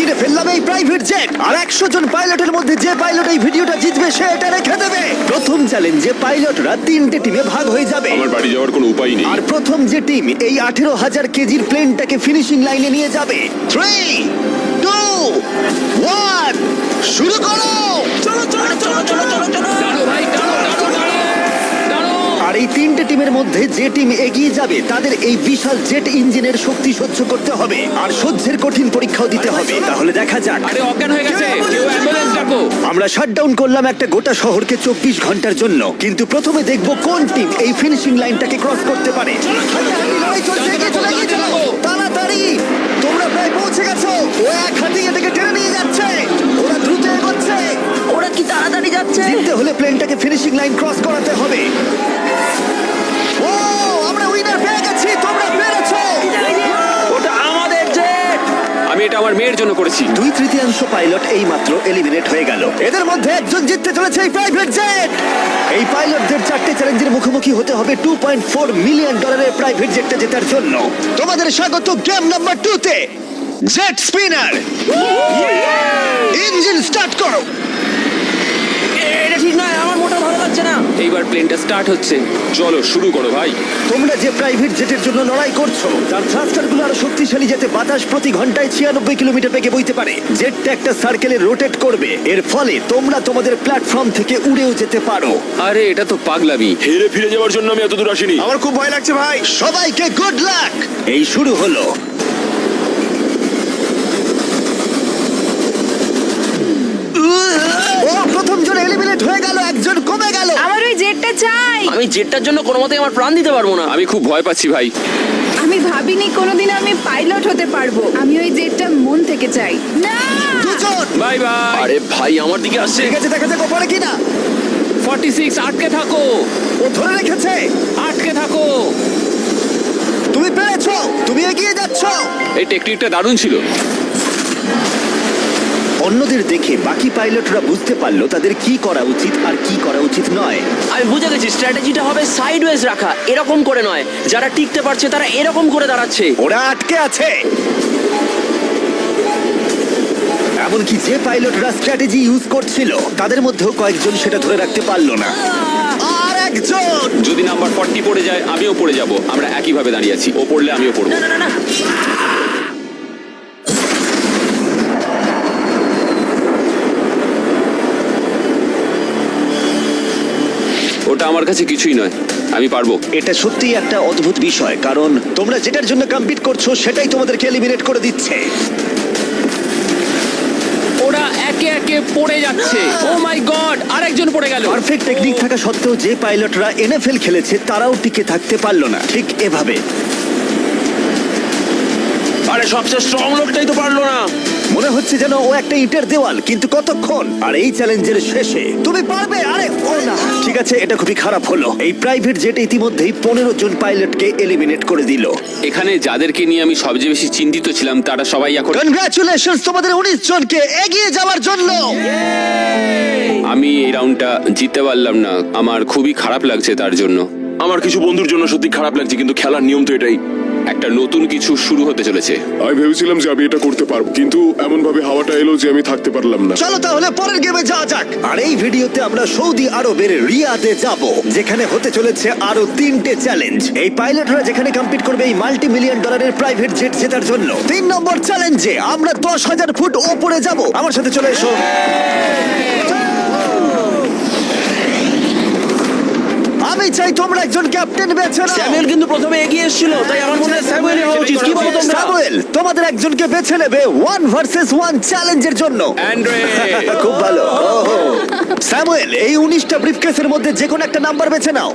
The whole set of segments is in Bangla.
কিনে ফেললাম এই প্রাইভেট জেট আর 100 জন পাইলটের মধ্যে যে পাইলট এই ভিডিওটা জিতবে সে এটা রেখে দেবে। প্রথম চ্যালেঞ্জে পাইলটরা 3টে টিমে ভাগ হয়ে যাবে। আমার বাড়ি যাওয়ার কোনো উপায় নেই। আর প্রথম যে টিম এই 18,000 কেজির প্লেনটাকে ফিনিশিং লাইনে নিয়ে যাবে 3, 2, 1 শুরু করো। চলো চলো চলো চলো চলো চলো দাঁড়ো ভাই, দাঁড়ো, দাঁড়ো, দাঁড়ো, দাঁড়ো। আর এই 3টে টিমের মধ্যে যে টিম এগিয়ে যাবে তাদের এই বিশাল জেট ইঞ্জিনের শক্তি সহ্য করতে হবে আর সহ্যের কঠিন পরীক্ষাও দিতে হবে। তাহলে দেখা যাক। আরে অজ্ঞান হয়ে গেছে, কেউ অ্যাম্বুলেন্স ডাকো। আমরা শাটডাউন করলাম একটা গোটা শহরকে 24 ঘন্টার জন্য, কিন্তু প্রথমে দেখব কোন টিম এই ফিনিশিং লাইনটাকে ক্রস করতে পারে। হাড্ডাহাড্ডি লড়াই চলছে, এগিয়ে চলো, এগিয়ে চলো। তাড়াতাড়ি, তোমরা প্রায় পৌঁছে গেছো। ও এক হাতে এটাকে টেনে নিয়ে যাচ্ছে, ওরা দ্রুত এগোচ্ছে। ওরা কি তাড়াতাড়ি যাচ্ছে? জিততে হলে প্লেনটাকে ফিনিশিং লাইন ক্রস করাতে হবে। ও, আমরা উইনার পেয়ে গেছি, তোমরা পেরেছো। ওটা আমাদের জেট। আমি এটা আমার মেয়ের জন্য করেছি। 2/3 পাইলট এই মাত্র এলিমিনেট হয়ে গেল। এদের মধ্যে একজন জিততে চলেছে এই প্রাইভেট জেট। এই পাইলটদের 4টে চ্যালেঞ্জের মুখোমুখি হতে হবে $2.4 মিলিয়ন প্রাইভেট জেটটা জেতার জন্য। তোমাদের স্বাগত গেম নাম্বার 2 তে, জেট স্পিনার। ইঞ্জিন স্টার্ট করো। এটা ঠিক নয়, আমার মোটা ভালো লাগছে না। এইবার প্লেনটা স্টার্ট হচ্ছে। চলো শুরু করো ভাই। তোমরা যে প্রাইভেট জেটের জন্য লড়াই করছো তার থ্রাস্টারগুলো আরো শক্তিশালী, যাতে বাতাস প্রতি ঘন্টায় 96 কিলোমিটার বেগে বইতে পারে। জেটটা একটা সার্কেলে রোটেট করবে, এর ফলে তোমরা তোমাদের প্ল্যাটফর্ম থেকে উড়েও যেতে পারো। আরে এটা তো পাগলামি। হেরে ফিরে যাওয়ার জন্য আমি এত দূর আসিনি। আমার খুব ভয় লাগছে ভাই। সবাইকে গুড লাক। এই শুরু হলো। ও, প্রথম জন এলিমিনেট হয়ে গেল, একজন কমে গেল। আমার ওই জেটটা চাই। আমি জেটটার জন্য কোনো মতে আমার প্রাণ দিতে পারবো না। আমি খুব ভয় পাচ্ছি ভাই। আমি ভাবিনি কোনোদিন আমি পাইলট হতে পারবো। আমি ওই জেটটা মন থেকে চাই। না, দুজন। Bye bye. আরে ভাই আমার দিকে আসছে। ঠিক আছে, দেখা যাক ও পারে কিনা। 46 আটকে থাকো, ও ধরে রেখেছে। আটকে থাকো। তুমি পেরেছো, তুমি এগিয়ে যাচ্ছ। এই টেকনিকটা দারুণ ছিল। অন্যদের দেখে বাকি পাইলটরা বুঝতে পারলো তাদের কি করা উচিত আর কি করা উচিত নয়। আমি বুঝে গেছি, স্ট্র্যাটেজিটা হবে সাইডওয়েজ রাখা, এরকম করে নয়। যারা টিকতে পারছে তারা এরকম করে দাঁড়াচ্ছে। ওরা আটকে আছে। এমনকি যে পাইলটরা স্ট্র্যাটেজি ইউজ করছিল তাদের মধ্যেও কয়েকজন সেটা ধরে রাখতে পারলো না। আর একজন। যদি নাম্বার 40 পড়ে যায় আমিও পড়ে যাব। আমরা একই ভাবে দাঁড়িয়ে আছি, ও পড়লে আমিও পড়বো। না না না না, ওটা আমার কাছে কিছুই নয়, আমি পারবো। এটা সত্যিই একটা অদ্ভুত বিষয়, কারণ তোমরা যেটার জন্য কম্পিট করছো সেটাই তোমাদেরকে এলিমিনেট করে দিচ্ছে। ওরা একে একে পড়ে যাচ্ছে। ও মাই গড, আরেকজন পড়ে গেল। পারফেক্ট টেকনিক থাকা সত্ত্বেও যে পাইলটরা এনএফএল খেলেছে তারাও টিকে থাকতে পারলো না ঠিক এভাবে। আরে সবচেয়ে স্ট্রং লোকটাই তো পারলো না। মনে হচ্ছে যেন ও একটা ইটের দেওয়াল, কিন্তু কতক্ষণ। আর এই চ্যালেঞ্জের শেষে তুমি পারবে। আরে ও না, ঠিক আছে, এটা খুবই খারাপ হলো। এই প্রাইভেট জেট ইতিমধ্যেই 15 জন পাইলটকে এলিমিনেট করে দিল। এখানে যাদেরকে নিয়ে আমি সবচেয়ে বেশি চিন্তিত ছিলাম তারা সবাই এখন। কনগ্রাচুলেশনস তোমাদের 19 জনকে এগিয়ে যাওয়ার জন্য। আমি এই রাউন্ডটা জিততে পারলাম না, আমার খুবই খারাপ লাগছে তার জন্য। আমার কিছু বন্ধুর জন্য সত্যি খারাপ লাগছে, কিন্তু খেলার নিয়ম তো এটাই। একটা নতুন কিছু শুরু হতে চলেছে। আমি ভেবেছিলাম যে আমি এটা করতে পারবো, কিন্তু এমন ভাবে হাওয়াটা এলো যে আমি থাকতে পারলাম না। চলো তাহলে পরের গেমে যাওয়া যাক। আর এই ভিডিওতে আমরা সৌদি আরবের রিয়াদে যাব, যেখানে হতে চলেছে আরো 3টে চ্যালেঞ্জ। এই পাইলটরা যেখানে কম্পিট করবে এই $multi-million প্রাইভেট জেট জেতার জন্য। 3 নম্বর চ্যালেঞ্জে আমরা 10,000 ফুট ওপরে যাব। আমার সাথে চলে এসো। আমি চাই তোমরা একজন ক্যাপ্টেন বেছে নাও। স্যামুয়েল কিন্তু প্রথমে এগিয়ে এসেছিল, তাই আমার মনে হয় স্যামুয়েলই হওয়া উচিত। কি বলো তোমরা? স্যামুয়েল, তোমাদের একজনকে বেছে নেবে 1 ভার্সেস 1 চ্যালেঞ্জের জন্য। অ্যান্ড্রে, খুব ভালো। ওহো। স্যামুয়েল, এই 19টা ব্রিফকেসের মধ্যে যে কোনো একটা নাম্বার বেছে নাও।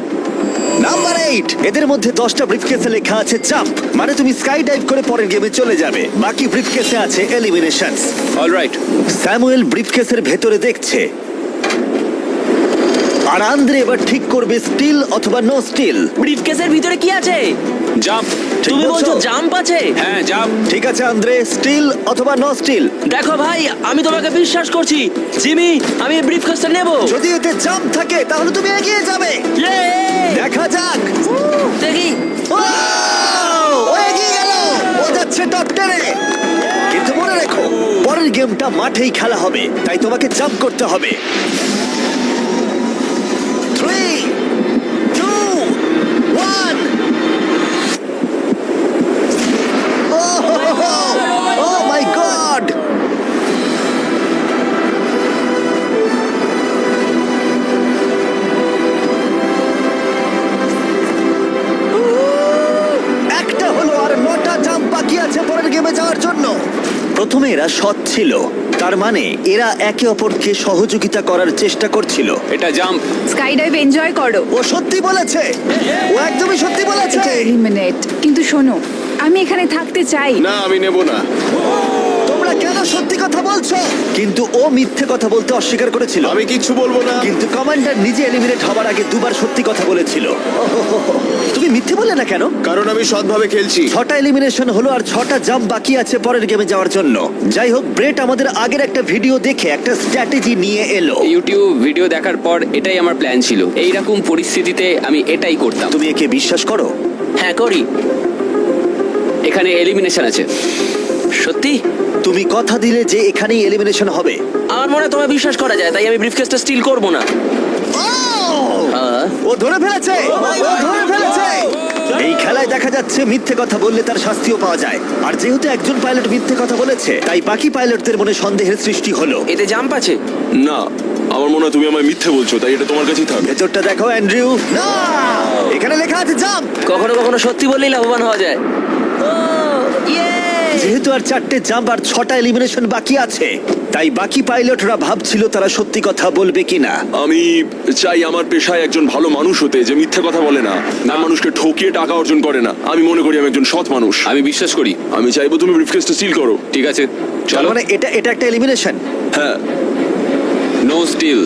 নাম্বার 8। এদের মধ্যে 10টা ব্রিফকেসে লেখা আছে জাম্প, মানে তুমি স্কাই ডাইভ করে পরের গেমে চলে যাবে। বাকি ব্রিফকেসে আছে এলিমিনেশনস। অলরাইট। স্যামুয়েল ব্রিফকেসের ভেতরে দেখছে, আর আন্দ্রে এবার ঠিক করবে স্টিল অথবা নো স্টিল। ব্রিফকেসের ভিতরে কি আছে? জাম্প। ঠিক তুমি বলছো বলছো? জাম্প আছে? হ্যাঁ জাম্প। ঠিক আছে আন্দ্রে, স্টিল অথবা নো স্টিল। দেখো ভাই, আমি তোমাকে বিশ্বাস করছি। জিমি, আমি ব্রিফকেসটা নেব। যদি এতে জাম্প থাকে তাহলে তুমি এগিয়ে যাবে। দেখা যাক। দেখি। ও এগিয়ে গেল, ও যাচ্ছে টপ 10-এ। কিন্তু মনে রেখো, পরের পরের গেমটা মাঠেই খেলা হবে, তাই তোমাকে জাম্প করতে হবে। 3, 2, 1। Oh my God! একটা হলো আর 9টা জাম্প বাকি আছে পরের গেমে যাওয়ার জন্য। প্রথমে এরা সৎ ছিল, তার মানে এরা একে অপরকে সহযোগিতা করার চেষ্টা করছিল। এটা জাম্প। স্কাই ডাইভ এনজয় করো। ও সত্যি বলেছে, ও একদমই সত্যি বলেছে। এটা এলিমিনেট। কিন্তু শোনো, আমি এখানে থাকতে চাই। না আমি নেব না। তোমরা কেন সত্যি কথা বলছো? কিন্তু ও মিথ্যে কথা বলতে অস্বীকার করেছিল। আমি কিচ্ছু বলবো না। কিন্তু কমান্ডার নিজে এলিমিনেট হবার আগে দুবার সত্যি কথা বলেছিল। তুমি মিথ্যে বললে না কেন? কারণ আমি সৎভাবে খেলছি। 6টা এলিমিনেশন হলো আর 6টা জাম্প বাকি আছে পরের গেমে যাওয়ার জন্য। যাই হোক, ব্রেট আমাদের আগের একটা ভিডিও দেখে একটা স্ট্র্যাটেজি নিয়ে এলো। ইউটিউব ভিডিও দেখার পর এটাই আমার প্ল্যান ছিল। এইরকম পরিস্থিতিতে আমি এটাই করতাম। তুমি একে বিশ্বাস করো? হ্যাঁ করি। এখানে এলিমিনেশন আছে। সত্যি? তুমি কথা দিলে যে এখানেই এলিমিনেশন হবে। আমার মনে হয় তোমায় বিশ্বাস করা যায়, তাই আমি ব্রিফকেসটা স্টিল করব না। ও ধরে ফেলেছে, ও ধরে ফেলেছে। এই খেলায় দেখা যাচ্ছে মিথ্যে কথা বললে তার শাস্তিও পাওয়া যায়। আর যেহেতু একজন পাইলট মিথ্যে কথা বলেছে, তাই বাকি পাইলটদের মনে সন্দেহের সৃষ্টি হলো। এতে জাম্প আছে? না, আমার মনে হয় তুমি আমায় মিথ্যে বলছো, তাই এটা তোমার কাছেই থাকবে। ভেতরটা দেখো অ্যান্ড্রিউ। না, এখানে লেখা আছে জাম্প। কখনো কখনো সত্যি বললেই লাভবান হওয়া যায়। যেহেতু আর 4টে জাম্প আর 6টা এলিমিনেশন বাকি আছে, তাই বাকি পাইলটরা ভাবছিল তারা সত্যি কথা বলবে কিনা। আমি চাই আমার পেশায় একজন ভালো মানুষ হতে, যে মিথ্যে কথা বলে না, না মানুষকে ঠকিয়ে টাকা অর্জন করে না। আমি মনে করি আমি একজন সৎ মানুষ। আমি বিশ্বাস করি। আমি চাইবো তুমি ব্রিফকেসটা সিল করো। ঠিক আছে, তার চলো। মানে এটা একটা এলিমিনেশন। হ্যাঁ। No still.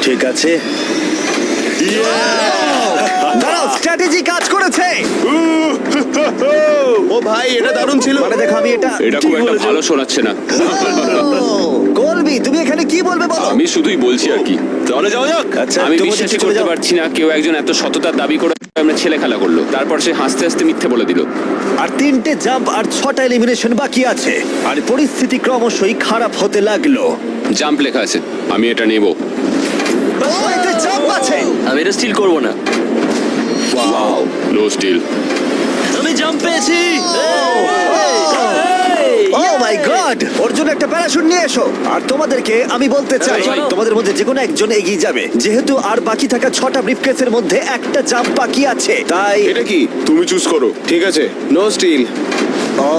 ঠিক আছে, দাঁড়াও, স্ট্র্যাটেজি কাজ করেছে। ও ভাই এটা দারুণ ছিল। মানে দেখো, আমি এটা এটা খুব একটা ভালো শোনাচ্ছে না। কলবি, তুমি এখানে কি বলবে বলো? আমি শুধুই বলছি আর কি। তাহলে যাওয়া যাক। আচ্ছা, আমি তোমাদের বিশ্বাসই চলে করতে যাও। পারছি না কেউ একজন এত সততার দাবি করে আমরা ছেলে খেলা করলো, তারপর সে হাসতে হাসতে মিথ্যে বলে দিল। আর 3টে জাম্প আর 6টা এলিমিনেশন বাকি আছে, আর পরিস্থিতি ক্রমশই খারাপ হতে লাগলো। জাম্প লেখা আছে, আমি এটা নেব। ও, এতে জাম্প আছে। আমি এটা স্টিল করব না। No steal. আমি জাম্প পেয়েছি। ও মাই গড, ওর জন্য একটা প্যারাশুট নিয়ে এসো। আর তোমাদেরকে আমি বলতে চাই, চলো। তোমাদের মধ্যে যে কোনো একজন এগিয়ে যাবে, যেহেতু আর বাকি থাকা 6টা ব্রিফকেসের মধ্যে একটা জাম্প বাকি আছে, তাই এটা কি? তুমি চুজ করো। ঠিক আছে, নো স্টিল। ও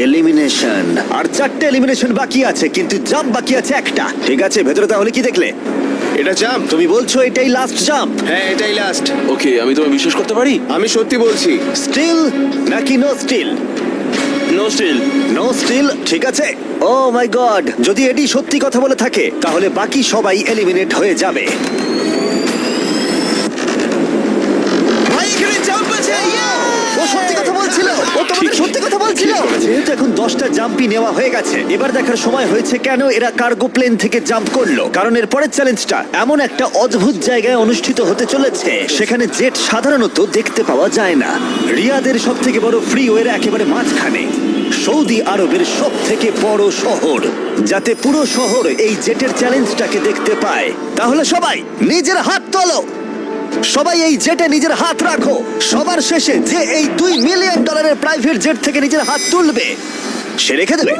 এলিমিনেশন। আর 4টে এলিমিনেশন বাকি আছে, কিন্তু জাম্প বাকি আছে একটা। ঠিক আছে, ভেতরে তাহলে কি দেখলে? এটা জাম্প। তুমি বলছো এটাই লাস্ট জাম্প? হ্যাঁ এটাই লাস্ট। ওকে, আমি তোমায় বিশ্বাস করতে পারি? আমি সত্যি বলছি। স্টিল নাকি no still? No still. No still, ঠিক আছে। ও মাই গড, যদি এটি সত্যি কথা বলে থাকে তাহলে বাকি সবাই এলিমিনেট হয়ে যাবে। ভাই, এখানে জাম্প আছে। ও সত্যি কথা বলছিল, ও তোমাদের সত্যি কথা বলছিল। যেহেতু এখন 10টা জাম্পই নেওয়া হয়ে গেছে, এবার দেখার সময় হয়েছে কেন এরা কার্গো প্লেন থেকে জাম্প করলো। কারণ এর পরের চ্যালেঞ্জটা এমন একটা অদ্ভুত জায়গায় অনুষ্ঠিত হতে চলেছে, সেখানে জেট সাধারণত দেখতে পাওয়া যায় না। রিয়াদের সব থেকে বড় ফ্রিওয়ের একেবারে মাঝখানে, সৌদি আরবের সব থেকে বড় শহর, যাতে পুরো শহর এই জেটের চ্যালেঞ্জটাকে দেখতে পায়। তাহলে সবাই নিজের হাত তোলো, সবাই এই জেটে নিজের হাত রাখো। সবার শেষে যে এই $2 মিলিয়ন প্রাইভেট জেট থেকে নিজের হাত তুলবে, সে রেখে দেবে।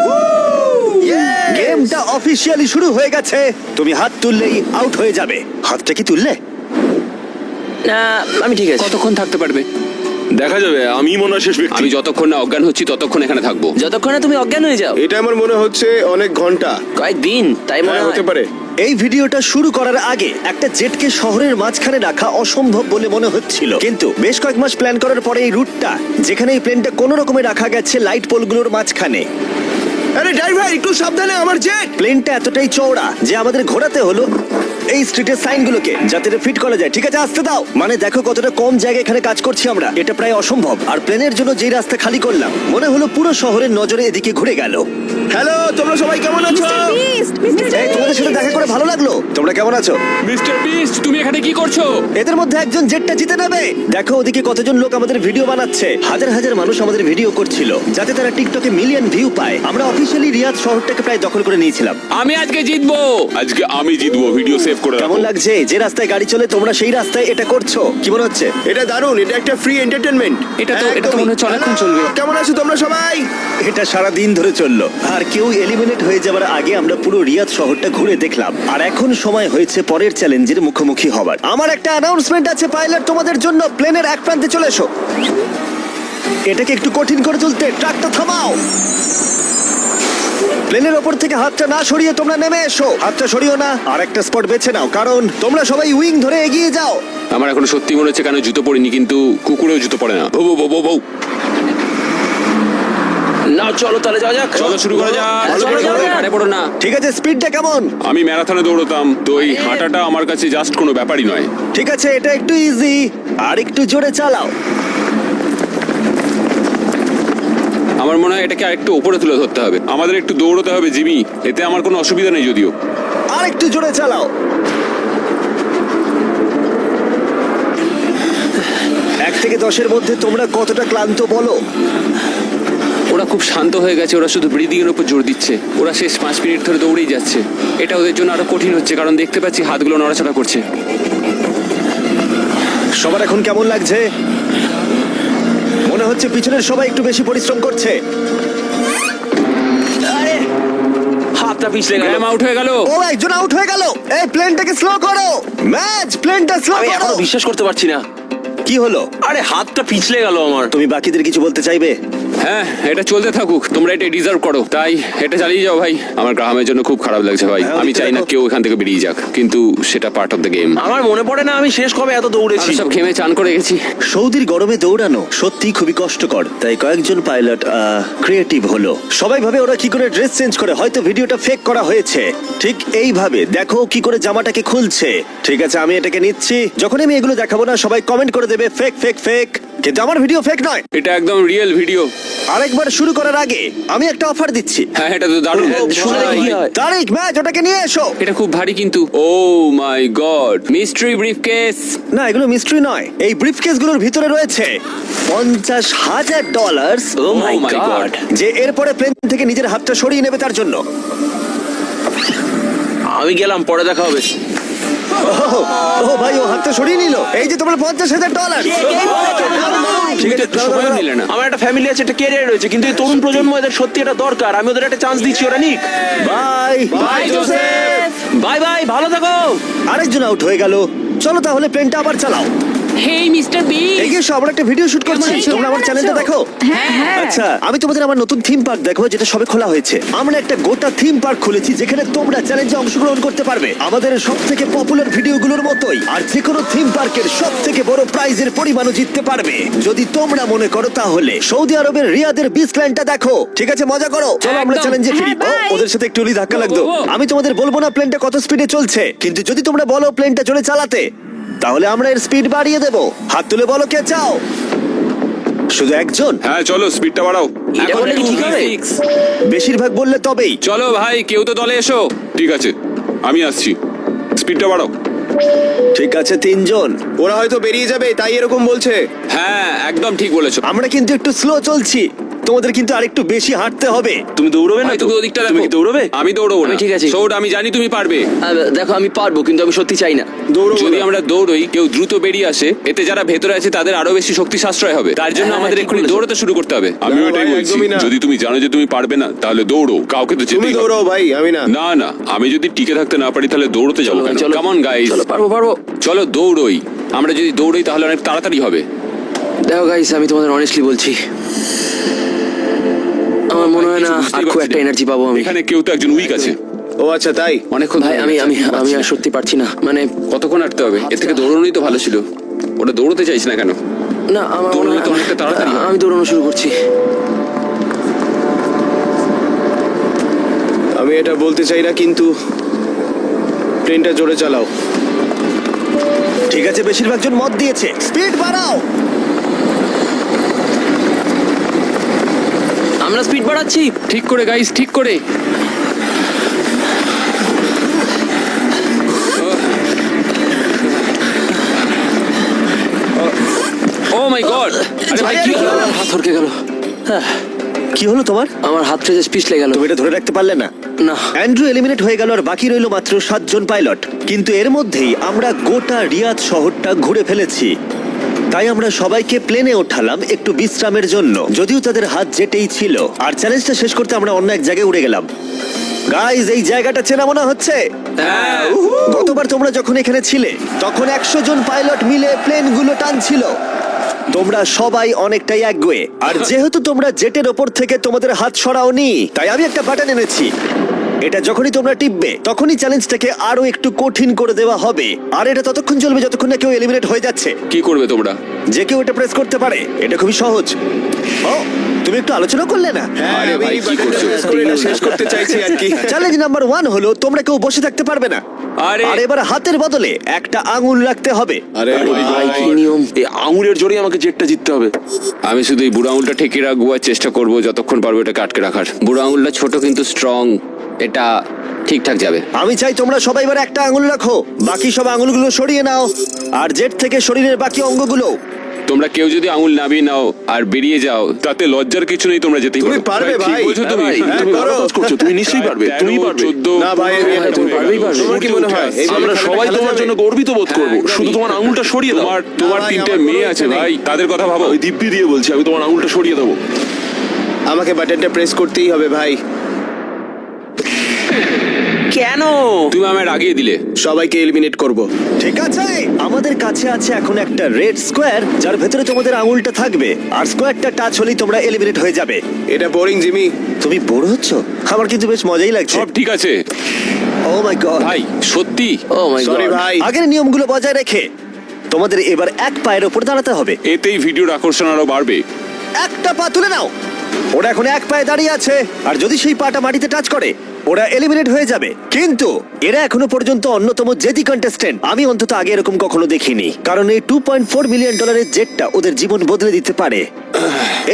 গেমটা অফিসিয়ালি শুরু হয়ে গেছে। তুমি হাত তুললেই আউট হয়ে যাবে। হাতটা কি তুললে? না, আমি ঠিক আছে। কতক্ষণ থাকতে পারবে? দেখা যাবে। আমি মনে হয় শেষ ব্যক্তি। আমি যতক্ষণ না অজ্ঞান হচ্ছি ততক্ষণ এখানে থাকবো। যতক্ষণে তুমি অজ্ঞান হয়ে যাও। এটা আমার মনে হচ্ছে অনেক ঘন্টা। কয়েকদিন, তাই মনে হ্যাঁ, হয়। হতে পারে। এই ভিডিওটা শুরু করার আগে একটা জেটকে শহরের মাঝখানে রাখা অসম্ভব বলে মনে হচ্ছিল, কিন্তু বেশ কয়েক মাস প্ল্যান করার পরে এই রুটটা, যেখানে এই প্লেনটা কোনো রকমে রাখা গেছে লাইট পোলগুলোর মাঝখানে। আরে ড্রাইভার একটু সাবধানে, আমার জেট। প্লেনটা এতটাই চওড়া যে আমাদের ঘোরাতে হলো এই স্ট্রিটের সাইনগুলোকে, যাতে এটা ফিট করা যায়। ঠিক আছে, আসতে দাও। মানে দেখো কতটা কম জায়গা এখানে কাজ করছি আমরা, এটা প্রায় অসম্ভব। আর প্লেনের জন্য যেই রাস্তা খালি করলাম, মনে হলো পুরো শহরের নজরে এদিকে ঘুরে গেল। হ্যালো, তোমরা সবাই কেমন আছো? এই, তোমাদের সাথে দেখা করে ভালো লাগলো। তোমরা কেমন আছো? মিস্টার বিস্ট, তুমি এখানে কি করছো? এদের মধ্যে একজন জেটটা জিতে নেবে। দেখো ওদিকে কতজন লোক আমাদের ভিডিও বানাচ্ছে। হাজার হাজার মানুষ আমাদের ভিডিও করছিল, যাতে তারা টিকটকে মিলিয়ন ভিউ পায়। আমরা অফিসিয়ালি রিয়াদ শহরটাকে প্রায় দখল করে নিয়েছিলাম। আমি আজকে জিতবো। আজকে আমি জিতবো, ভিডিও সেভ করে রাখো। কেমন লাগছে যে রাস্তায় গাড়ি চলে তোমরা সেই রাস্তায় এটা করছো? কি মনে হচ্ছে? এটা দারুণ, এটা একটা ফ্রি এন্টারটেইনমেন্ট। এটা তো মনে হচ্ছে অনেকক্ষণ চলবে। কেমন আছো তোমরা সবাই? এটা সারা দিন ধরে চললো, আর কেউ এলিমিনেট হয়ে যাবার আগে আমরা পুরো রিয়াদ শহরটা ঘুরে দেখলাম। আর এখন সময় হয়েছে পরের চ্যালেঞ্জের মুখোমুখি হবার। আমার একটা অ্যানাউন্সমেন্ট আছে পাইলট তোমাদের জন্য। প্লেনের এক প্রান্তে চলে এসো। এটাকে একটু কঠিন করে তুলতে ট্রাকটা থামাও। প্লেনের ওপর থেকে হাতটা না সরিয়ে তোমরা নেমে এসো। হাতটা সরিও না, আর একটা স্পট বেছে নাও, কারণ তোমরা সবাই উইং ধরে এগিয়ে যাও। আমার এখন সত্যি মনে হচ্ছে কেন জুতো পরিনি, কিন্তু কুকুরেও জুতো পরে না। বউ বউ বউ বউ। না চলো তাহলে যাওয়া যাক। চলো শুরু করা যাক। ভালো করে যাও। হাঁটে পড়ো না। ঠিক আছে, স্পিডটা কেমন? আমি ম্যারাথনে দৌড়তাম, তো এই হাঁটাটা আমার কাছে জাস্ট কোনো ব্যাপারই নয়। ঠিক আছে, এটা একটু ইজি, আর একটু জোরে চালাও। আমার মনে হয় এটাকে আরেকটু উপরে তুলে ধরতে হবে। আমাদের একটু দৌড়তে হবে জিমি, এতে আমার কোনো অসুবিধা নেই যদিও। আর একটু জোরে চালাও। 1 থেকে 10-এর মধ্যে তোমরা কতটা ক্লান্ত বলো? ওরা খুব শান্ত হয়ে গেছে, ওরা শুধু ব্রিদিং এর উপর জোর দিচ্ছে। ওরা শেষ 5 মিনিট ধরে দৌড়েই যাচ্ছে। এটা ওদের জন্য আরো কঠিন হচ্ছে, কারণ দেখতে পাচ্ছি হাতগুলো নড়াচড়া করছে। সবার এখন কেমন লাগছে? মনে হচ্ছে পিছনের সবাই একটু বেশি পরিশ্রম করছে। আরে হাতটা পিছলে গেল। গ্র্যাম আউট হয়ে গেল। ও, একজন আউট হয়ে গেল। এই প্লেনটাকে স্লো করো। ম্যাচ, প্লেনটা স্লো আমি করো। এখনো বিশ্বাস করতে পারছি না। কি হলো? আরে হাতটা পিছলে গেল আমার। তুমি বাকিদের কিছু বলতে চাইবে? হ্যাঁ, এটা চলতে থাকুক, তোমরা এটা ডিজার্ভ করো, তাই এটা চালিয়ে যাও ভাই। আমার গ্রামের জন্য খুব খারাপ লাগছে ভাই। হ্যাঁ, আমি ওদিকটা চাই না দেখো। কেউ এখান থেকে বেরিয়ে যাক, কিন্তু সেটা পার্ট অফ দ্য গেম। আমার মনে পড়ে না আমি শেষ কবে এত দৌড়েছি। সব ঘেমে চান করে গেছি। সৌদির গরমে দৌড়ানো সত্যি খুবই কষ্টকর, তাই কয়েকজন পাইলট ক্রিয়েটিভ হলো। সবাই ভাবে ওরা কি করে ড্রেস চেঞ্জ করে, হয়তো ভিডিওটা ফেক করা হয়েছে। ঠিক এইভাবে দেখো কি করে জামাটাকে খুলছে। ঠিক আছে, আমি এটাকে নিচ্ছি। যখন আমি এগুলো দেখাবো না, সবাই কমেন্ট করে দেবে ফেক ফেক ফেক, কিন্তু আমার ভিডিও ফেক নয়। এটা একদম রিয়েল ভিডিও। আরেকবার শুরু করার আগে আমি একটা অফার দিচ্ছি। হ্যাঁ, এটা তো দারুণ। শুনে দেখি কি হয়। তারিক, ম্যাচ, ওটাকে নিয়ে এসো। এটা খুব ভারী কিন্তু। ও মাই গড, মিস্ট্রি ব্রিফকেস। না, এগুলো মিস্ট্রি নয়। এই ব্রিফকেসগুলোর ভিতরে রয়েছে $50,000, Oh my my God. God. যে এরপরে প্লেন থেকে নিজের হাতটা সরিয়ে নেবে তার জন্য। আমি গেলাম, পরে দেখা হবে। ও ভাই, ও হাতটা সরিয়ে নিল। এই যে তোমার $50,000। ঠিক আছে, একটু সময় নিলে না। আমার একটা ফ্যামিলি আছে, একটা ক্যারিয়ার রয়েছে, কিন্তু এই তরুণ প্রজন্ম এদের সত্যি এটা দরকার। আমি ওদের একটা চান্স দিচ্ছি, ওরা নিক। Bye bye Joseph, bye bye, ভালো থাকো। আরেকজন আউট হয়ে গেল। চলো তাহলে প্লেনটা আবার চালাও। হেই মিস্টার বি, এগিয়ে এসো, আমরা একটা ভিডিও শুট করছি। আছো? তোমরা আমার চ্যানেলটা দেখো। হ্যাঁ আচ্ছা, আমি তোমাদের আমার নতুন থিম পার্ক দেখাবো, যেটা সবে খোলা হয়েছে। আমরা একটা গোটা থিম পার্ক খুলেছি, যেখানে তোমরা চ্যালেঞ্জে অংশগ্রহণ করতে পারবে আমাদের সব থেকে পপুলার ভিডিওগুলোর মতোই। আর যে কোনো থিম পার্কের সব থেকে বড় প্রাইজের পরিমাণও জিততে পারবে যদি তোমরা মনে করো। তাহলে সৌদি আরবের রিয়াদের বিচ ল্যান্ডটা দেখো। ঠিক আছে, মজা করো। চলো আমরা একদম। চ্যালেঞ্জে ফিরি। হ্যাঁ, ও, bye। ওদের সাথে একটু উলি ধাক্কা লাগতো। ও, ও। আমি তোমাদের বলবো না প্লেনটা কত স্পিডে চলছে, কিন্তু যদি তোমরা বলো প্লেনটা জোরে চালাতে, তাহলে আমরা এর স্পিড বাড়িয়ে দেবো। হাত তুলে বলো কে চাও। শুধু একজন? হ্যাঁ চলো, স্পিডটা বাড়াও। এটা এখন বললে কি ঠিক হবে? 2v6। বেশিরভাগ বললে তবেই। চলো ভাই, কেউ তো দলে এসো। ঠিক আছে, আমি আসছি, স্পিডটা বাড়াও। ঠিক আছে, 3 জন। ওরা হয়তো বেরিয়ে যাবে, তাই এরকম বলছে। হ্যাঁ, একদম ঠিক বলেছো। আমরা কিন্তু একটু স্লো চলছি, তোমাদের কিন্তু আরেকটু বেশি হাঁটতে হবে। তুমি দৌড়বে না ভাই, তো? তুমি ওদিকটা তুমি দেখো। কি দৌড়বে? আমি দৌড়বো না। আমি ঠিক আছি। সৌড, আমি জানি তুমি পারবে। দেখো আমি পারবো, কিন্তু আমি সত্যি চাই না। যদি আমরা দৌড়ই, কেউ দ্রুত বেরিয়ে আসে, এতে যারা ভেতরে আছে তাদের আরো বেশি শক্তি সাশ্রয় হবে। তার জন্য হ্যাঁ, আমাদের ঠিক এক্ষুনি বলেছো। দৌড়াতে শুরু করতে হবে। আমিও না, এটাই ভাই, বলছি, একদমই না। যদি তুমি জানো যে তুমি পারবে না, তাহলে দৌড়ো। কাউকে তো তুমি যেতেই হবে। দৌড়াও ভাই, আমি না। না না, আমি যদি টিকে থাকতে না পারি তাহলে দৌড়তে যাবো চলো, কেন? চলো। কেমন গাইস, চলো, পারবো পারবো। চলো দৌড়ই। আমরা যদি দৌড়ই তাহলে অনেক তাড়াতাড়ি হবে। দেখো গাইস, আমি তোমাদের অনেস্টলি বলছি, আমার মনে হয় না কিছু বুঝতেই আর খুব পারছি একটা না। এনার্জি পাবো আমি। এখানে কেউ তো একজন উইক আছে। ও আচ্ছা, তাই? অনেকক্ষণ ভাই ধরে আমি আমি পারছি আমি না। আর সত্যি পারছি না, মানে কতক্ষণ হাঁটতে হবে? এর থেকে দৌড়ানোই তো ভালো ছিল। ওটা দৌড়তে চাইছ না কেন? না আমার দৌড়লে মনে হয়- তো অনেকটা তাড়াতাড়ি হবে। আমি দৌড়ানো শুরু করছি। আমি এটা বলতে চাই না, কিন্তু ট্রেনটা জোরে চালাও। ঠিক আছে, বেশিরভাগ জন মত দিয়েছে। স্পিড বাড়াও। আমরা স্পিড বাড়াচ্ছি। ঠিক করে গাইস, ঠিক করে। ও মাই গড, আরে ভাই কি হলো? হাত থরকে গেল। কি হলো তোমার? আমার হাত থেকে স্পিচ লেগে গেল। তুমি এটা ধরে রাখতে পারলে না? না। অ্যান্ড্রু এলিমিনেট হয়ে গেল আর বাকি রইল মাত্র 7 জন পাইলট। কিন্তু এর মধ্যেই আমরা গোটা রিয়াদ শহরটা ঘুরে ফেলেছি। তাই আমরা সবাইকে প্লেনে ওঠালাম একটু বিশ্রামের জন্য, যদিও তাদের হাত জেটেই ছিল। আর চ্যালেঞ্জটা শেষ করতে আমরা অন্য এক জায়গায় উড়ে গেলাম। গাইজ, এই জায়গাটা চেনা মনে হচ্ছে। গতবার তোমরা যখন এখানে ছিলে তখন 100 জন পাইলট মিলে প্লেনগুলো টানছিল। তোমরা সবাই অনেকটাই একগুয়ে। আর যেহেতু তোমরা জেটের ওপর থেকে তোমাদের হাত সরাওনি, তাই আমি একটা বাটন এনেছি। এটা যখনই তোমরা টিপবে তখনই চ্যালেঞ্জটাকে আরো একটু কঠিন করে দেওয়া হবে। আর এটা ততক্ষণ চলবে যতক্ষণ না কেউ এলিমিনেট হয়ে যাচ্ছে। কি করবে তোমরা? যে কেউ এটা প্রেস করতে পারে। এটা খুবই সহজ। ও, তুমি একটু আলোচনা করলে না? আরে ভাই, কি করছো? শেষ করতে চাইছি আর কি। চ্যালেঞ্জ নাম্বার 1 হলো তোমরা কেউ বসে থাকতে পারবে না। আরে আর এবার হাতের বদলে একটা আঙুল রাখতে হবে। আরে ভাই, কি নিয়ম! এই আঙুলের জোরেই আমাকে জেটটা জিততে হবে। আমি শুধু এই বুড়ো আঙুলটা ঠেকে রাখবো আর চেষ্টা করবো যতক্ষণ পারবো এটাকে আটকে রাখার। বুড়ো আঙুলটা ছোট কিন্তু স্ট্রং, এটা ঠিকঠাক যাবে। আমি চাই তোমরা সবাই এবার একটা আঙুল রাখো, বাকি সব আঙুলগুলো সরিয়ে নাও। আর জেট থেকে শরীরের বাকি অঙ্গগুলো। তোমরা কেউ যদি আঙুল নামিয়ে নাও আর বেরিয়ে যাও তাতে লজ্জার কিছু নেই, তোমরা যেতেই তুমি পারো। পারবে ঠিক ভাই। বলছো তুমি। তুমি ভালো কাজ করছো, তুমি নিশ্চয়ই পারবে, তুমি পারবে। 13, 14, না ভাই, আমি এটা তুমি পারবেই পারবে। তোমার কি মনে হয় এইভাবে আমরা খেলাটা সবাই খেলা তোমার যাবে? জন্য গর্বিত বোধ করবো। একদমই। শুধু তোমার আঙুলটা সরিয়ে দাও। তোমার ভাই, 3টে আমার মেয়ে কোনো আছে ইচ্ছে ভাই, তাদের কথা ভাবো। ওই দিব্যি দিয়ে বলছি, আমি তোমার আঙুলটা সরিয়ে দেবো। আমাকে বাটনটা প্রেস করতেই হবে ভাই। কেন? তুমি আমায় রাগিয়ে দিলে। সবাইকে এলিমিনেট করব। ঠিক আছে, আমাদের কাছে আছে এখন একটা রেড স্কোয়ার যার ভেতরে তোমাদের আঙুলটা থাকবে। আর স্কোয়ারটা টাচ হলেই তোমরা এলিমিনেট হয়ে যাবে। এটা বোরিং জিমি। তুমি বোর হচ্ছ? আমার কিন্তু বেশ মজাই লাগছে। সব ঠিক আছে ও মাই গড। ভাই, সত্যি। ও মাই সরি গড! ভাই। আগের নিয়মগুলো বজায় রেখে তোমাদের এবার এক পায়ের ওপর দাঁড়াতে হবে। এতেই ভিডিওর আকর্ষণ আরো বাড়বে। একটা পা তুলে নাও। ওরা এখন এক পায়ে দাঁড়িয়ে আছে, আর যদি সেই পাটা মাটিতে টাচ করে ওরা এলিমিনেট হয়ে যাবে। কিন্তু এরা এখনো পর্যন্ত অন্যতম জেদি কন্টেস্টেন্ট। আমি অন্তত আগে এরকম কখনো দেখিনি, কারণ এই $2.4 মিলিয়ন জেটটা ওদের জীবন বদলে দিতে পারে।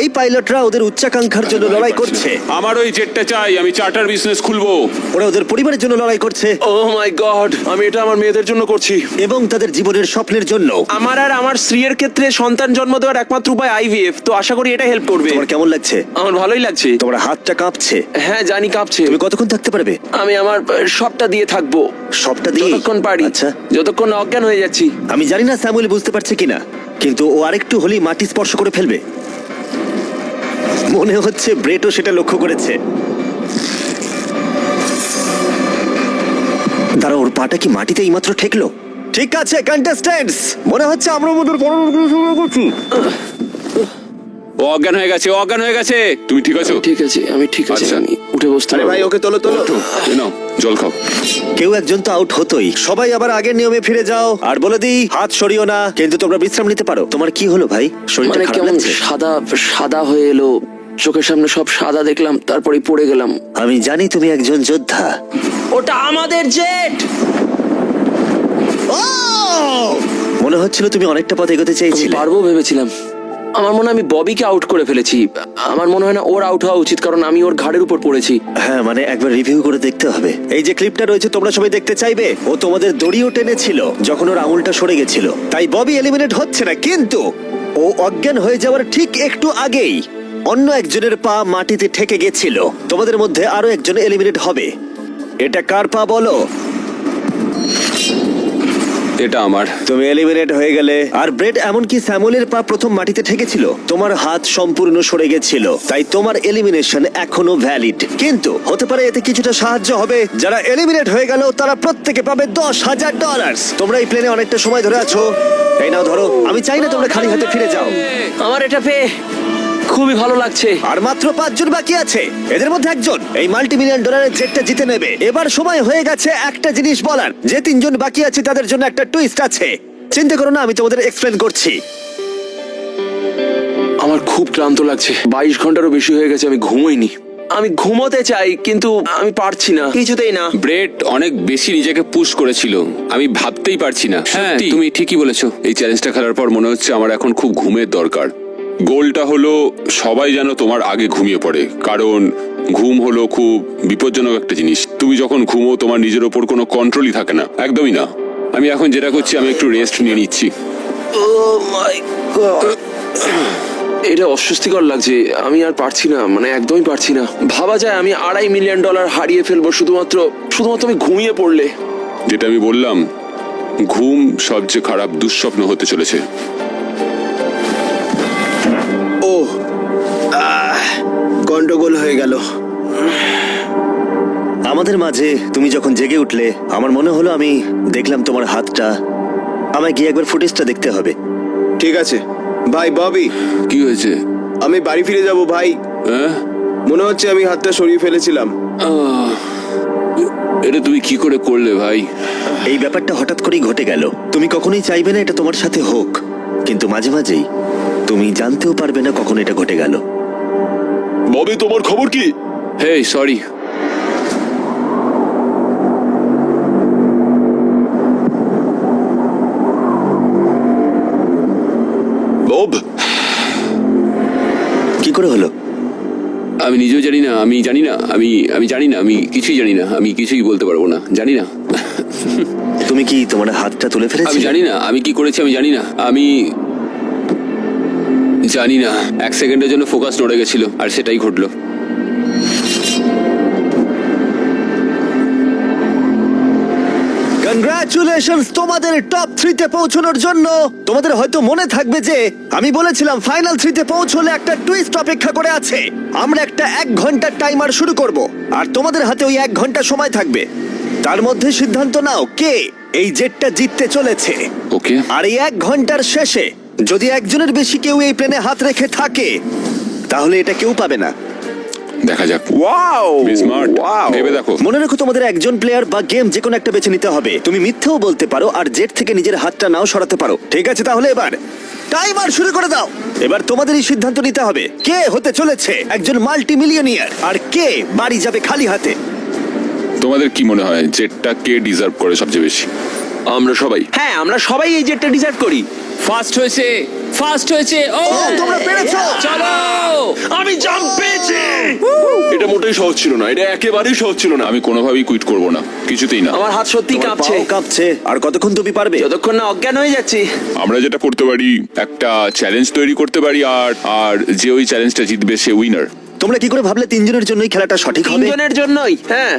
এই পাইলটরা ওদের উচ্চাকাঙ্ক্ষার জন্য লড়াই করছে। আমার ওই জেটটা চাই, আমি চার্টার বিজনেস খুলবো। ওরা ওদের পরিবারের জন্য লড়াই করছে ও মাই গড, আমি এটা আমার মেয়েদের জন্য করছি। এবং তাদের জীবনের স্বপ্নের জন্য। আমার আর আমার স্ত্রীর ক্ষেত্রে সন্তান জন্ম দেওয়ার একমাত্র উপায় IVF, তো আশা করি এটা হেল্প করবে। তোমার কেমন লাগছে? আমার ভালোই লাগছে। তোমার হাতটা কাঁপছে। হ্যাঁ, জানি কাঁপছে। তুমি কতক্ষণ থাকতে পারবে? আমি আমার সবটা দিয়ে থাকবো, সবটা দিয়ে? যতক্ষণ পারি। আচ্ছা, যতক্ষণ না অজ্ঞান হয়ে যাচ্ছি। আমি জানি না স্যামুয়েল বুঝতে পারছে কিনা, কিন্তু ও আরেকটু হলেই মাটি স্পর্শ করে ফেলবে। মনে হচ্ছে ব্রেটও সেটা লক্ষ্য করেছে। তারা ওর পাটা কি মাটিতে এইমাত্র ঠেকলো? ঠিক আছে কন্টেস্ট্যান্টস, মনে হচ্ছে আমরা আমাদের পরবর্তী শুরু করছি। ও অজ্ঞান হয়ে গেছে, ও অজ্ঞান হয়ে গেছে। তুমি ঠিক আছো? ঠিক আছে, আমি ঠিক আছে। আচ্ছা। আমি উঠে বসতে আরে ভাই, পারবো। ওকে তোলো তোলো। এই নাও, জল খাও। কেউ একজন তো আউট হতোই। সবাই আবার আগের নিয়মে ফিরে যাও। আর বলে দিই, হাত সরিও না, কিন্তু তোমরা বিশ্রাম নিতে পারো। তোমার কি হলো ভাই? শরীরটা মানে খারাপ কেমন লাগছে? সাদা সাদা হয়ে এলো, চোখের সামনে সব সাদা দেখলাম, তারপরে পড়ে গেলাম। আমি জানি তুমি একজন যোদ্ধা। ওটা আমাদের জেট। মনে হচ্ছিল তুমি অনেকটা পথ এগোতে আমি চেয়েছিলে। পারবো ভেবেছিলাম। আমার মনে হয় আমি ববিকে আউট করে ফেলেছি। আমার মনে হয় না ওর আউট হওয়া উচিত, কারণ আমি ওর ঘাড়ের উপর পড়েছি। হ্যাঁ, মানে একবার রিভিউ করে দেখতে হবে। এই যে ক্লিপটা রয়েছে তোমরা সবাই দেখতে চাইবে, ও তোমাদের দড়িও টেনেছিল যখন ওর আঙুলটা সরে গেছিল। তাই ববি এলিমিনেট হচ্ছে না, কিন্তু ও অজ্ঞান হয়ে যাওয়ার ঠিক একটু আগেই অন্য একজনের পা মাটিতে ঠেকে গেছিল। তোমাদের মধ্যে আরো একজন এলিমিনেট হবে। এটা কার পা বলো? এটা আমার। তুমি এলিমিনেট হয়ে গেলে। আর ব্রেড, এমনকি স্যামুয়েলের পা প্রথম মাটিতে ঠেকেছিল, তোমার হাত সম্পূর্ণ সরে গেছিল, তাই তোমার এলিমিনেশন এখনো ভ্যালিড। কিন্তু হতে পারে এতে কিছুটা সাহায্য হবে। যারা এলিমিনেট হয়ে গেল তারা প্রত্যেকে পাবে $10,000। তোমরা এই প্লেনে অনেকটা সময় ধরে আছো, এই নাও ধরো। আমি চাই না তোমরা খালি হাতে ফিরে যাও। আমার এটা পেয়ে খুবই ভালো লাগছে। আর মাত্র 5 জন বাকি আছে, এদের মধ্যে একজন এই $multi-million জেটটা জিতে নেবে। এবার সময় হয়ে গেছে একটা জিনিস বলার। যে 3 জন বাকি আছে তাদের জন্য একটা টুইস্ট আছে। চিন্তা করো না, আমি তোমাদের এক্সপ্লেন করছি। আমার খুব ক্লান্ত লাগছে, 22 ঘন্টারও বেশি হয়ে গেছে, আমি ঘুমোইনি। আমি ঘুমোতে চাই, কিন্তু আমি পারছি না, কিছুতেই না। ব্রেড অনেক বেশি নিজেকে পুশ করেছিল, আমি ভাবতেই পারছি না। হ্যাঁ, সত্যি। তুমি ঠিকই বলেছো। এই চ্যালেঞ্জটা খেলার পর মনে হচ্ছে আমার এখন খুব ঘুমের দরকার। গোলটা হলো সবাই যেন তোমার আগে ঘুমিয়ে পড়ে, কারণ ঘুম হলো খুব বিপজ্জনক একটা জিনিস। তুমি যখন ঘুমো তোমার নিজের ওপর কোনো কন্ট্রোলই থাকে না, একদমই না। আমি এখন যেটা করছি, আমি একটু রেস্ট নিয়ে নিচ্ছি। ও মাই গড, এটা অস্বস্তিকর লাগছে, আমি আর পারছি না, মানে একদমই পারছি না। ভাবা যায় আমি $2.5 মিলিয়ন হারিয়ে ফেলবো শুধুমাত্র আমি ঘুমিয়ে পড়লে। যেটা আমি বললাম, ঘুম সবচেয়ে খারাপ দুঃস্বপ্ন হতে চলেছে। ও গন্ডগোল হয়ে গেল। আমাদের মাঝে তুমি যখন জেগে উঠলে আমার মনে হলো আমি দেখলাম তোমার হাতটা। আমায় গিয়ে একবার ফুটেজটা দেখতে হবে। ঠিক আছে ভাই ববি, কি হয়েছে? আমি বাড়ি ফিরে যাব ভাই। হ্যাঁ? মনে হচ্ছে আমি হাতটা সরিয়ে ফেলেছিলাম। এটা তুমি কি করে করলে ভাই? এই ব্যাপারটা হঠাৎ করেই ঘটে গেল। তুমি কখনোই চাইবে না এটা তোমার সাথে হোক, কিন্তু মাঝে মাঝেই তুমি জানতেও পারবে না কখন এটা ঘটে গেল। ববি, তোমার খবর কি? হেই সরি। বব, কি করে হলো? আমি নিজেও জানি না, আমি জানি না, আমি জানি না, আমি কিছুই জানি না, আমি কিছুই বলতে পারবো না, জানি না। তুমি কি তোমার হাতটা তুলে আমি ফেলেছিলে? জানি না আমি কি করেছি, আমি জানি না, আমি জানি না। 1 সেকেন্ডের জন্য ফোকাস নড়ে গেছিল আর সেটাই ঘটলো। কংগ্রাচুলেশনস তোমাদের টপ 3 তে পৌঁছানোর জন্য। তোমাদের হয়তো মনে থাকবে যে আমি বলেছিলাম ফাইনাল 3 তে পৌঁছলে একটা টুইস্ট অপেক্ষা করে আছে। আমরা একটা 1 ঘন্টার টাইমার শুরু করব আর তোমাদের হাতে ওই 1 ঘন্টা সময় থাকবে। তার মধ্যে সিদ্ধান্ত নাও কে এই জেটটা জিততে চলেছে। ওকে, আর এই 1 ঘন্টার শেষে যদি একজনের বেশি কেউ এই প্লেনে হাত রেখে থাকে তাহলে এটা কেউ পাবে না। দেখা যাক। ওয়াও, স্মার্ট, ভেবে দেখো। মনে রেখো তোমাদের একজন প্লেয়ার বা গেম যে কোনো একটা বেছে নিতে হবে। তুমি মিথ্যেও বলতে পারো আর জেট থেকে নিজের হাতটা নাও সরাতে পারো। ঠিক আছে, তাহলে এবার টাইমার শুরু করে দাও। এবার তোমাদেরই সিদ্ধান্ত নিতে হবে কে হতে চলেছে একজন মাল্টি মিলিয়নিয়ার আর কে বাড়ি যাবে খালি হাতে। তোমাদের কি মনে হয় জেটটা কে ডিজার্ভ করে সবচেয়ে বেশি? আমরা সবাই। হ্যাঁ, আমরা সবাই এই জেটটা ডিজার্ভ করি। ফার্স্ট হয়েছে, ফার্স্ট হয়েছে। ও তোমরা পেরেছো। চলো। আমি জাম্প পেয়েছি। এটা মোটেই সহজ ছিল না, এটা একেবারেই সহজ ছিল না। আমি কোনোভাবেই কুইট করব না, কিছুতেই না। আমার হাত সত্যি তোমার কাঁপছে, পাও কাঁপছে। আর কতক্ষণ তুমি পারবে? যতক্ষণ না অজ্ঞান হয়ে যাচ্ছি। আমরা যেটা করতে পারি, একটা চ্যালেঞ্জ তৈরি করতে পারি, আর যে ওই চ্যালেঞ্জটা জিতবে সে উইনার। তোমরা কি করে ভাবলে 3 জনের জন্যই খেলাটা সঠিক হবে? 3 জনের জন্যই। হ্যাঁ,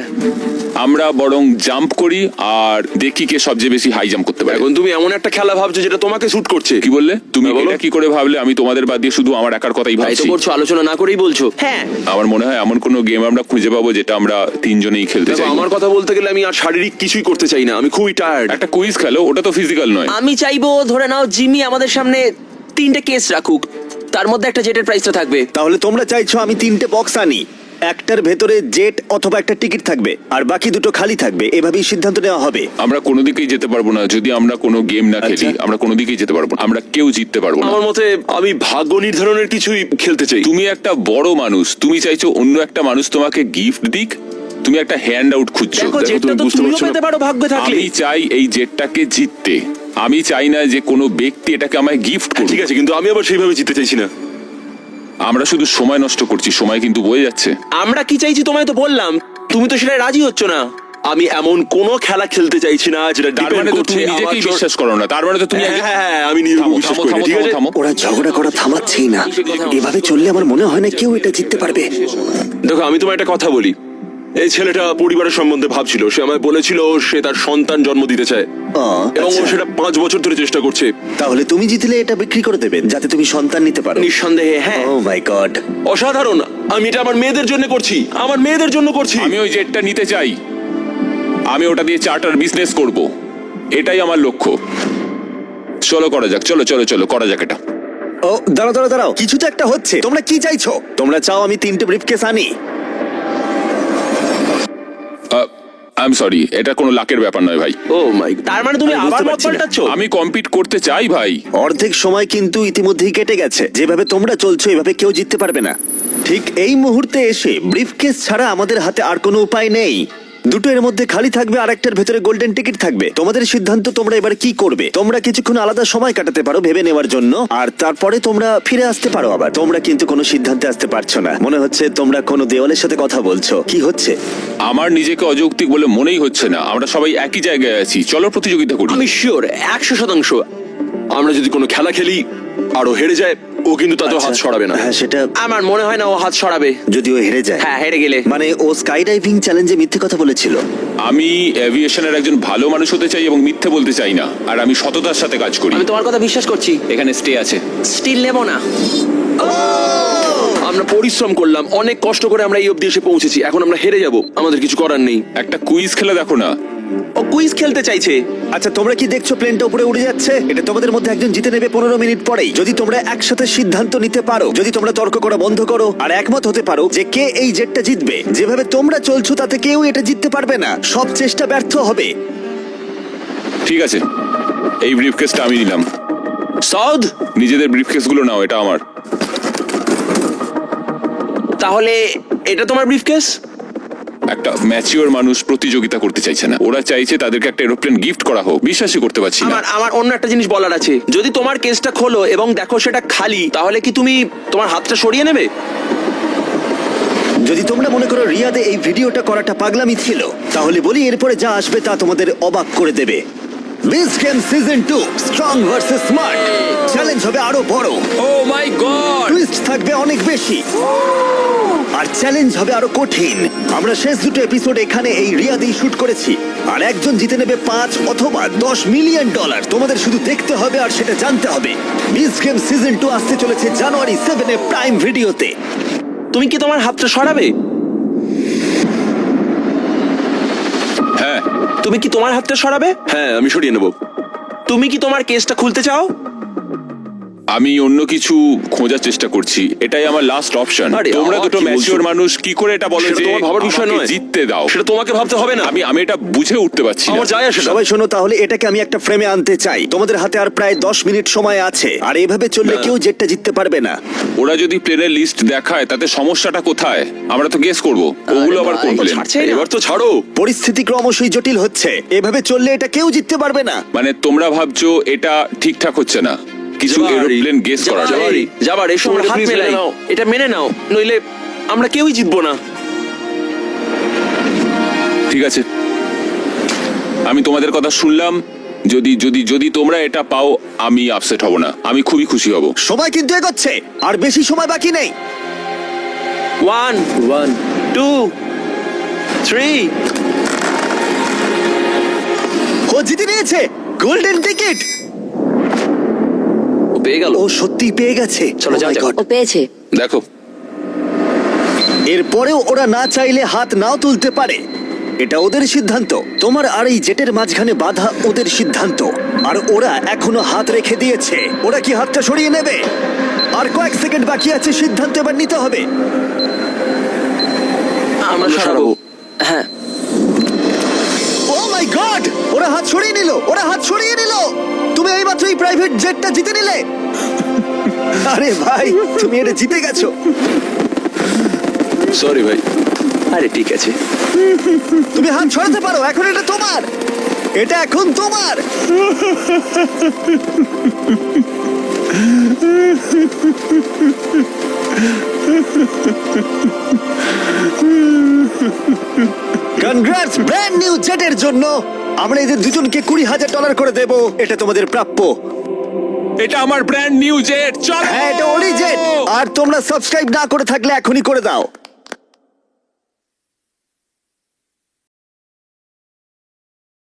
আমরা বরং জাম্প করি আর দেখি কে সবচেয়ে বেশি হাই জাম্প করতে পারে। এখন তুমি এমন একটা খেলা ভাবছো যেটা তোমাকে শুট করছে। কি বললে তুমি? হ্যাঁ, বলো। এটা কি করে ভাবলে? আমি তোমাদের বাদ দিয়ে শুধু আমার একার কথাই তাই তো ভাবছি। করছো, আলোচনা না করেই বলছো। হ্যাঁ, আমার মনে হয় এমন কোনো গেম আমরা খুঁজে পাবো যেটা আমরা 3 জনেই খেলতে দেখো, চাই। আমার কথা বলতে গেলে আমি আর শারীরিক কিছুই করতে চাই না, আমি খুবই টায়ার্ড। একটা কুইজ খেলো, ওটা তো ফিজিক্যাল নয়। আমি চাইবো ধরে নাও জিমি আমাদের সামনে 3টে কেস রাখুক, তার মধ্যে একটা জেটের প্রাইসটা থাকবে। তাহলে তোমরা চাইছো আমি 3টে বক্স আনি, একটার ভেতরে জেট অথবা একটা টিকিট থাকবে আর বাকি দুটো খালি থাকবে। এভাবেই সিদ্ধান্ত নেওয়া হবে। আমরা কোনো দিকেই যেতে পারবো না যদি আমরা কোনো গেম না খেলি। আচ্ছা। আমরা কোনো দিকেই যেতে পারবো না, আমরা কেউ জিততে পারবো না। আমার মতে আমি ভাগ্য নির্ধারণের কিছুই খেলতে চাই। তুমি একটা বড় মানুষ, তুমি চাইছো অন্য একটা মানুষ তোমাকে গিফট দিক, তুমি একটা হ্যান্ড আউট খুঁজছো। দেখো, দেখো, জেটটা তুমি তো বুঝতে তুমিও পারছো না। পেতে পারো ভাগ্যে থাকলে। আমি চাই এই জেটটাকে জিততে, আমি চাই না যে কোনো ব্যক্তি এটাকে আমায় গিফট করুক। ঠিক আছে, কিন্তু আমি আবার সেইভাবে জিততে চাইছি না। আমরা শুধু সময় নষ্ট করছি, সময় কিন্তু বয়ে যাচ্ছে। আমরা কি চাইছি তোমায় তো বললাম, তুমি তো সেটা রাজি হচ্ছ না। আমি এমন কোনো খেলা খেলতে চাইছি না যেটা তার ডিপেন্ড মানে তো করছে তুমি আমার নিজেকেই জোর- বিশ্বাস করো না, তার মানে তো তুমি হ্যাঁ, আগে- হ্যাঁ, হ্যাঁ, আমি নিজেকে থামো, বিশ্বাস থামো, করি না, থামো, ঠিক আছে? থামো। ওরা ঝগড়া করা থামাচ্ছেই না। এভাবে চললে আমার মনে হয় না কেউ এটা জিততে পারবে। দেখো, আমি তোমায় একটা কথা বলি। এই ছেলেটা পরিবারের সম্বন্ধে ভাবছিল, সে আমায় বলেছিল সে তার সন্তান জন্ম দিতে চায় এবং ও আচ্ছা। সেটা 5 বছর ধরে চেষ্টা করছে। তাহলে তুমি জিতলে এটা বিক্রি করে দেবেন যাতে তুমি সন্তান নিতে পারো। নিঃসন্দেহে হ্যাঁ। ও মাই গড। অসাধারণ। আমি এটা আমার মেয়েদের জন্য করছি, আমার মেয়েদের জন্য করছি। আমি ওই জেটটা নিতে চাই, আমি ওটা দিয়ে চার্টার বিজনেস করব, এটাই আমার লক্ষ্য। চলো করা যাক, চলো চলো চলো করা যাক এটা। ও দাঁড়াও দাঁড়াও দাঁড়াও, কিছু তো একটা হচ্ছে। তোমরা কি চাইছো? তোমরা চাও আমি 3টে ব্রিফকেস আনি? আই এম সরি, এটা কোনো লাকের ব্যাপার নয় ভাই। ও মাই, তার মানে তুমি আমি আবার বুঝতে মত পারছি না। পাল্টাচ্ছ? আমি কম্পিট করতে চাই ভাই। অর্ধেক সময় কিন্তু ইতিমধ্যেই কেটে গেছে। যেভাবে তোমরা চলছো এভাবে কেউ জিততে পারবে না। ঠিক এই মুহূর্তে এসে ব্রিফকেস ছাড়া আমাদের হাতে আর কোনো উপায় নেই। দুটো এর মধ্যে খালি থাকবে আর একটার ভেতরে গোল্ডেন টিকিট থাকবে। তোমাদের সিদ্ধান্ত, তোমরা এবার কি করবে। তোমরা কিছুক্ষণ আলাদা সময় কাটাতে পারো ভেবে নেওয়ার জন্য, আর তারপরে তোমরা ফিরে আসতে পারো আবার। তোমরা কিন্তু কোনো সিদ্ধান্তে আসতে পারছো না, মনে হচ্ছে তোমরা কোনো দেওয়ালের সাথে কথা বলছো। কি হচ্ছে? আমার নিজেকে অযৌক্তিক বলে মনেই হচ্ছে না, আমরা সবাই একই জায়গায় আছি। চলো প্রতিযোগিতা করি। আমি শিওর 100%। আমরা যদি কোনো খেলা খেলি আর ও হেরে যায়, ও কিন্তু তাতেও হাত সরাবে না। হ্যাঁ সেটা আমার মনে হয় না ও হাত সরাবে। যদিও হেরে যায়। হ্যাঁ, হেরে গেলে। মানে ও স্কাই ডাইভিং চ্যালেঞ্জে মিথ্যে কথা বলেছিল। আমি এভিয়েশনের একজন ভালো মানুষ হতে চাই এবং মিথ্যে বলতে চাই না, আর আমি সততার সাথে কাজ করি। আমি তোমার কথা বিশ্বাস করছি। এখানে স্টে আছে। স্টিল নেব না। আমরা পরিশ্রম করলাম, অনেক কষ্ট করে আমরা এই অবধি এসে পৌঁছেছি। এখন আমরা হেরে যাব, আমাদের কিছু করার নেই। একটা কুইজ খেলে দেখো না। ও কুইজ খেলতে চাইছে। আচ্ছা তোমরা কি দেখছো প্লেনটা উপরে উড়ে যাচ্ছে? এটা তোমাদের মধ্যে একজন জিতে নেবে 15 মিনিট পরেই। যদি তোমরা একসাথে সিদ্ধান্ত নিতে পারো, যদি তোমরা তর্ক করা বন্ধ করো আর একমত হতে পারো যে কে এই জেটটা জিতবে, যেভাবে তোমরা চলছো তাতে কেউ এটা জিততে পারবে না। সব চেষ্টা ব্যর্থ হবে। ঠিক আছে, এই ব্রিফকেসটা আমি নিলাম। সাউদ, নিজেদের ব্রিফকেসগুলো নাও, এটা আমার। তাহলে এটা তোমার ব্রিফকেস? একটা ম্যাচিওর মানুষ প্রতিযোগিতা করতে চাইছে না, ওরা চাইছে তাদেরকে একটা এরোপ্লেন গিফট করা হোক। বিশ্বাসই করতে পারছি না। আমার অন্য একটা জিনিস বলার আছে। যদি তোমার কেসটা খোলো এবং দেখো সেটা খালি, তাহলে কি তুমি তোমার হাতটা সরিয়ে নেবে? যদি তোমরা মনে করো রিয়াদে এই ভিডিওটা করাটা পাগলামি ছিল, তাহলে বলি এরপরে যা আসবে তা তোমাদের অবাক করে দেবে। Beach game season 2 strong versus smart. Challenge হবে আরো বড়, ও মাই গড! টুইস্ট থাকবে অনেক বেশি, আর চ্যালেঞ্জ হবে আরো কঠিন। আমরা শেষ দুটো এপিসোড এখানে এই রিয়াদেই শুট করেছি, আর একজন জিতে নেবে 5 অথবা 10 মিলিয়ন ডলার। তোমাদের শুধু দেখতে হবে আর সেটা জানতে হবে। বিচ গেম সিজন 2 আসতে চলেছে জানুয়ারি 7 এ প্রাইম ভিডিওতে। তুমি কি তোমার হাতটা সরাবে? হ্যাঁ, তুমি কি তোমার হাতটা সরাবে? হ্যাঁ, আমি সরিয়ে নেবো। তুমি কি তোমার কেসটা খুলতে চাও? আমি অন্য কিছু খোঁজার চেষ্টা করছি, এটাই আমার লাস্ট অপশন। আরে, তোমরা আবার দুটো কি বলছো? ম্যাচিওর মানুষ কি করে এটা বলে সেটা যে তোমার ভাবার বিষয় আমাকে নয়। জিততে দাও? সেটা তোমাকে ভাবতে হবে না। আমি এটা বুঝে উঠতে পারছি না। আমার যায় আসে না। সবাই শোনো, তাহলে এটাকে আমি একটা ফ্রেমে আনতে চাই। তোমাদের হাতে আর প্রায় 10 মিনিট সময় আছে, আর এভাবে চললে কেউ জেটটা জিততে পারবে না। ওরা যদি প্লেনের লিস্ট দেখায় তাতে সমস্যাটা কোথায়? আমরা তো গেস করব, ওগুলো আবার কোন প্লেন? ছাড়ছেই না। এবার তো ছাড়ো। পরিস্থিতি ক্রমশই জটিল হচ্ছে। এভাবে চললে এটা কেউ জিততে পারবে না। মানে তোমরা ভাবছো এটা ঠিকঠাক হচ্ছে না, কিছু জাবারি, এরোপ্লেন গেস করা যায়। যাবারি, যাবার এসো, আমরা তোমরা হাত please মেলাই। মেনে নাও। এটা মেনে নাও, নইলে আমরা কেউই জিতবো না। ঠিক আছে, আমি তোমাদের কথা শুনলাম। যদি যদি যদি তোমরা এটা পাও, আমি আপসেট হব না, আমি খুবই খুশি হব। সময় কিন্তু এগোচ্ছে, আর বেশি সময় বাকি নেই। 1 2 3। ও জিতে নিয়েছে গোল্ডেন টিকিট। ও পেয়ে গেল। ও সত্যি পেয়ে গেছে। চলো, Oh যাও, my যাও। God! ও পেয়েছে। দেখো, এরপরেও ওরা না চাইলে হাত নাও তুলতে পারে। এটা ওদের সিদ্ধান্ত। তোমার আর এই জেটের মাঝখানে বাধা ওদের সিদ্ধান্ত, আর ওরা এখনো হাত রেখে দিয়েছে। ওরা কি হাতটা সরিয়ে নেবে? আর কয়েক সেকেন্ড বাকি আছে, সিদ্ধান্ত এবার নিতে হবে। আমরা সরাবো। হ্যাঁ, ও মাই গড, ওরা হাত সরিয়ে নিল, ওরা হাত সরিয়ে নিল। তুমি এইমাত্র এই প্রাইভেট জেটটা জিতে নিলে। আরে ভাই, তুমি এটা জিতে গেছো। সরি ভাই। আরে ঠিক আছে। তুমি হাত সরাতে পারো, এখন এটা তোমার। এটা এখন তোমার। কনগ্রাটস ব্র্যান্ড নিউ জেটের জন্য। আমরা এদের দুজনকে $20,000 করে দেব। এটা তোমাদের প্রাপ্য। এটা আমার ব্র্যান্ড নিউ জেট। চলো। হ্যাঁ, এটা ওরই জেট। আর তোমরা সাবস্ক্রাইব না করে থাকলে এখনই করে দাও।